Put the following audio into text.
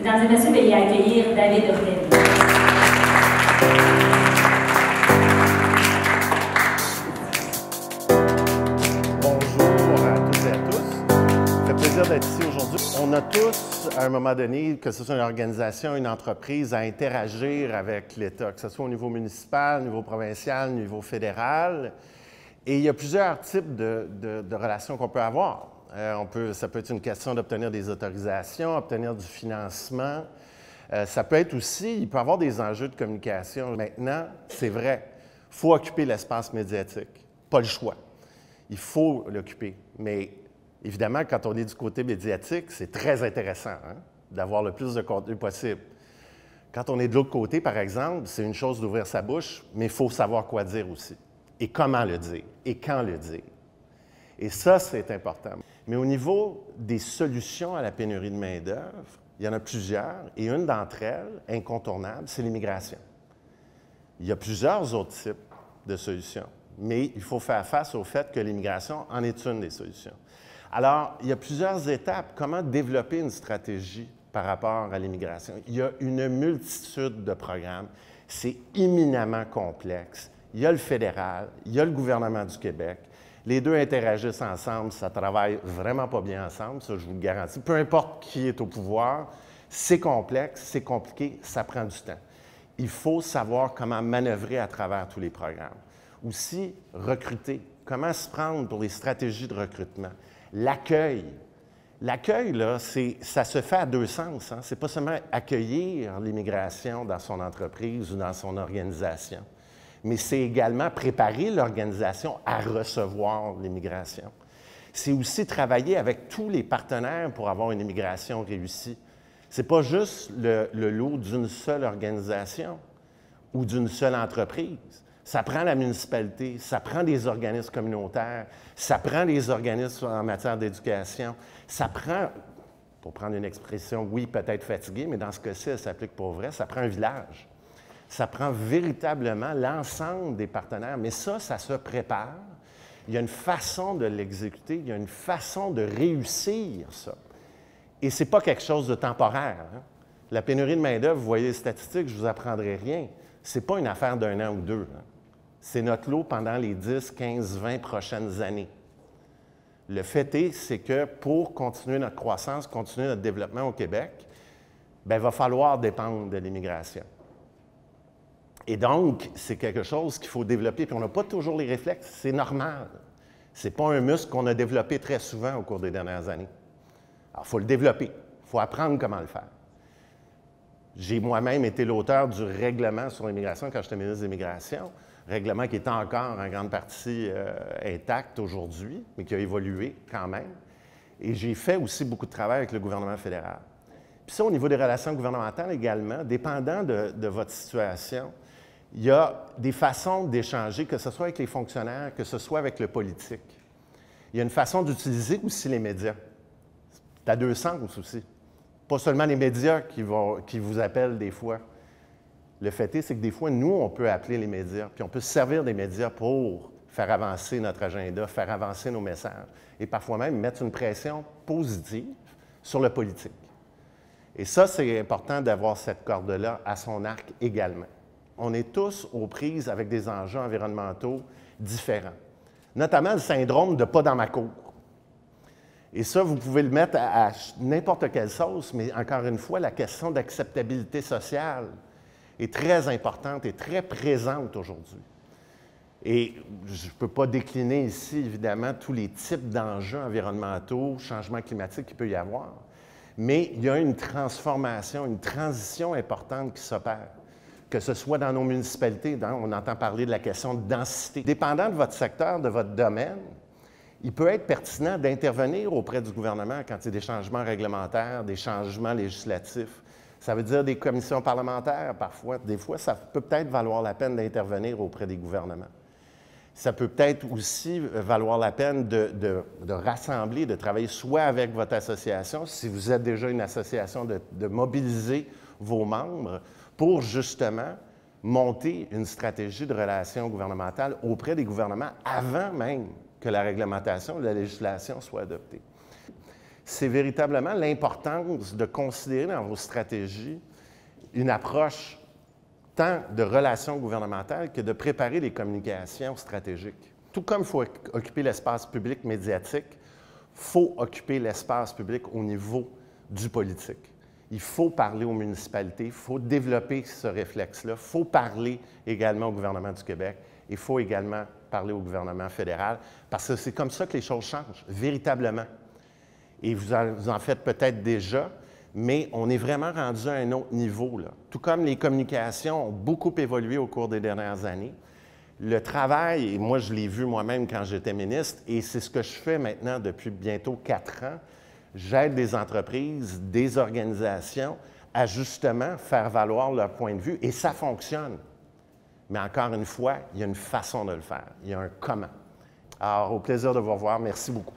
Mesdames et messieurs, veuillez accueillir David Ourdelli. Bonjour à toutes et à tous. Ça fait plaisir d'être ici aujourd'hui. On a tous, à un moment donné, que ce soit une organisation, une entreprise, à interagir avec l'État, que ce soit au niveau municipal, au niveau provincial, au niveau fédéral. Et il y a plusieurs types de relations qu'on peut avoir. Ça peut être une question d'obtenir des autorisations, obtenir du financement. Ça peut être aussi, il peut y avoir des enjeux de communication. Maintenant, c'est vrai, il faut occuper l'espace médiatique. Pas le choix. Il faut l'occuper. Mais évidemment, quand on est du côté médiatique, c'est très intéressant d'avoir le plus de contenu possible. Quand on est de l'autre côté, par exemple, c'est une chose d'ouvrir sa bouche, mais il faut savoir quoi dire aussi. Et comment le dire, et quand le dire. Et ça, c'est important. Mais au niveau des solutions à la pénurie de main-d'œuvre, il y en a plusieurs, et une d'entre elles, incontournable, c'est l'immigration. Il y a plusieurs autres types de solutions, mais il faut faire face au fait que l'immigration en est une des solutions. Alors, il y a plusieurs étapes. Comment développer une stratégie par rapport à l'immigration? Il y a une multitude de programmes. C'est éminemment complexe. Il y a le fédéral, il y a le gouvernement du Québec. Les deux interagissent ensemble, ça travaille vraiment pas bien ensemble, ça je vous le garantis. Peu importe qui est au pouvoir, c'est complexe, c'est compliqué, ça prend du temps. Il faut savoir comment manœuvrer à travers tous les programmes. Aussi, recruter. Comment se prendre pour les stratégies de recrutement. L'accueil. L'accueil, là, ça se fait à deux sens. Ce n'est pas seulement accueillir l'immigration dans son entreprise ou dans son organisation, mais c'est également préparer l'organisation à recevoir l'immigration. C'est aussi travailler avec tous les partenaires pour avoir une immigration réussie. Ce n'est pas juste le lot d'une seule organisation ou d'une seule entreprise. Ça prend la municipalité, ça prend des organismes communautaires, ça prend des organismes en matière d'éducation, ça prend, pour prendre une expression, oui, peut-être fatiguée, mais dans ce cas-ci, elle s'applique pour vrai, ça prend un village. Ça prend véritablement l'ensemble des partenaires, mais ça se prépare. Il y a une façon de l'exécuter, il y a une façon de réussir ça. Et ce n'est pas quelque chose de temporaire. La pénurie de main-d'œuvre, vous voyez les statistiques, je ne vous apprendrai rien. Ce n'est pas une affaire d'un an ou deux. C'est notre lot pendant les 10, 15, 20 prochaines années. Le fait est, c'est que pour continuer notre croissance, continuer notre développement au Québec, bien, il va falloir dépendre de l'immigration. Et donc, c'est quelque chose qu'il faut développer, puis on n'a pas toujours les réflexes, c'est normal. Ce n'est pas un muscle qu'on a développé très souvent au cours des dernières années. Alors, il faut le développer, il faut apprendre comment le faire. J'ai moi-même été l'auteur du règlement sur l'immigration quand j'étais ministre de l'Immigration, règlement qui est encore en grande partie intact aujourd'hui, mais qui a évolué quand même. Et j'ai fait aussi beaucoup de travail avec le gouvernement fédéral. Puis ça, au niveau des relations gouvernementales également, dépendant de votre situation, il y a des façons d'échanger, que ce soit avec les fonctionnaires, que ce soit avec le politique. Il y a une façon d'utiliser aussi les médias. C'est à deux sens aussi. Pas seulement les médias qui vous appellent des fois. Le fait est, c'est que des fois, nous, on peut appeler les médias, puis on peut se servir des médias pour faire avancer notre agenda, faire avancer nos messages, et parfois même mettre une pression positive sur le politique. Et ça, c'est important d'avoir cette corde-là à son arc également. On est tous aux prises avec des enjeux environnementaux différents, notamment le syndrome de « pas dans ma cour ». Et ça, vous pouvez le mettre à n'importe quelle sauce, mais encore une fois, la question d'acceptabilité sociale est très importante et très présente aujourd'hui. Et je ne peux pas décliner ici, évidemment, tous les types d'enjeux environnementaux, changements climatiques qu'il peut y avoir, mais il y a une transformation, une transition importante qui s'opère, que ce soit dans nos municipalités, on entend parler de la question de densité. Dépendant de votre secteur, de votre domaine, il peut être pertinent d'intervenir auprès du gouvernement quand il y a des changements réglementaires, des changements législatifs. Ça veut dire des commissions parlementaires parfois. Des fois, ça peut peut-être valoir la peine d'intervenir auprès des gouvernements. Ça peut peut-être aussi valoir la peine de rassembler, de travailler soit avec votre association, si vous êtes déjà une association, de mobiliser vos membres pour justement monter une stratégie de relations gouvernementales auprès des gouvernements avant même que la réglementation ou la législation soit adoptée. c'est véritablement l'importance de considérer dans vos stratégies une approche tant de relations gouvernementales que de préparer les communications stratégiques. Tout comme il faut occuper l'espace public médiatique, il faut occuper l'espace public au niveau du politique. Il faut parler aux municipalités, il faut développer ce réflexe-là, il faut parler également au gouvernement du Québec, il faut également parler au gouvernement fédéral, parce que c'est comme ça que les choses changent, véritablement. Et vous en faites peut-être déjà, mais on est vraiment rendu à un autre niveau, là. Tout comme les communications ont beaucoup évolué au cours des dernières années, le travail, et moi je l'ai vu moi-même quand j'étais ministre, et c'est ce que je fais maintenant depuis bientôt 4 ans, j'aide des entreprises, des organisations à justement faire valoir leur point de vue, et ça fonctionne. Mais encore une fois, il y a une façon de le faire, il y a un comment. Alors, au plaisir de vous revoir, merci beaucoup.